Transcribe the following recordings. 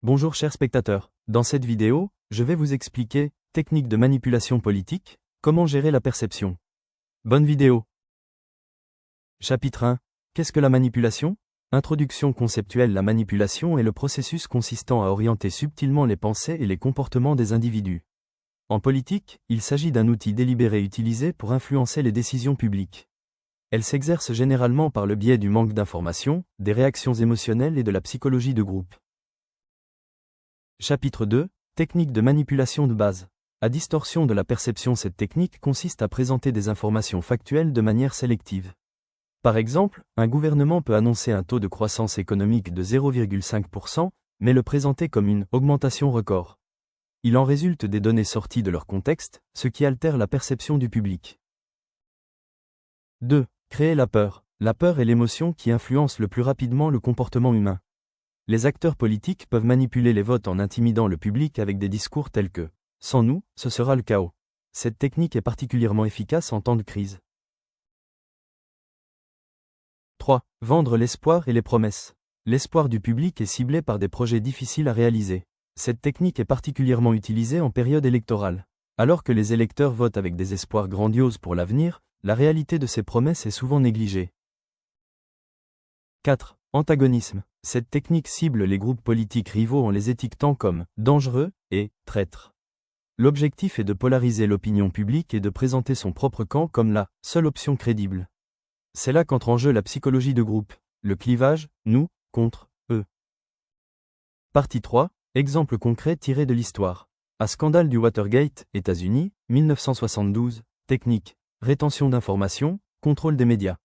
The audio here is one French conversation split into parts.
Bonjour chers spectateurs, dans cette vidéo, je vais vous expliquer, technique de manipulation politique, comment gérer la perception. Bonne vidéo. Chapitre 1. Qu'est-ce que la manipulation? Introduction conceptuelle. La manipulation est le processus consistant à orienter subtilement les pensées et les comportements des individus. En politique, il s'agit d'un outil délibéré utilisé pour influencer les décisions publiques. Elle s'exerce généralement par le biais du manque d'informations, des réactions émotionnelles et de la psychologie de groupe. Chapitre 2. Technique de manipulation de base. À distorsion de la perception. Cette technique consiste à présenter des informations factuelles de manière sélective. Par exemple, un gouvernement peut annoncer un taux de croissance économique de 0,5%, mais le présenter comme une augmentation record. Il en résulte des données sorties de leur contexte, ce qui altère la perception du public. 2. Créer la peur. La peur est l'émotion qui influence le plus rapidement le comportement humain. Les acteurs politiques peuvent manipuler les votes en intimidant le public avec des discours tels que « Sans nous, ce sera le chaos ». Cette technique est particulièrement efficace en temps de crise. 3. Vendre l'espoir et les promesses. L'espoir du public est ciblé par des projets difficiles à réaliser. Cette technique est particulièrement utilisée en période électorale. Alors que les électeurs votent avec des espoirs grandioses pour l'avenir, la réalité de ces promesses est souvent négligée. 4. Antagonisme. Cette technique cible les groupes politiques rivaux en les étiquetant comme « dangereux » et « traîtres ». L'objectif est de polariser l'opinion publique et de présenter son propre camp comme la seule option crédible. C'est là qu'entre en jeu la psychologie de groupe, le clivage « nous » contre « eux ». Partie 3. Exemple concret tiré de l'histoire. À scandale du Watergate, États-Unis, 1972, technique, rétention d'informations, contrôle des médias.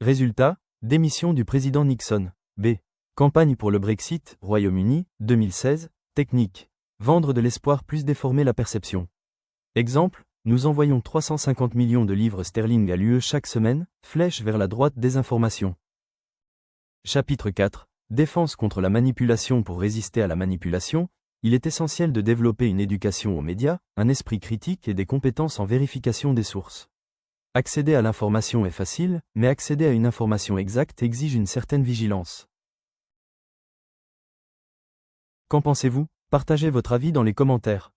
Résultat, démission du président Nixon. B. Campagne pour le Brexit, Royaume-Uni, 2016, technique, vendre de l'espoir plus déformer la perception. Exemple, nous envoyons 350 millions de livres sterling à l'UE chaque semaine, flèche vers la droite des informations. Chapitre 4. Défense contre la manipulation. Pour résister à la manipulation, il est essentiel de développer une éducation aux médias, un esprit critique et des compétences en vérification des sources. Accéder à l'information est facile, mais accéder à une information exacte exige une certaine vigilance. Qu'en pensez-vous? Partagez votre avis dans les commentaires.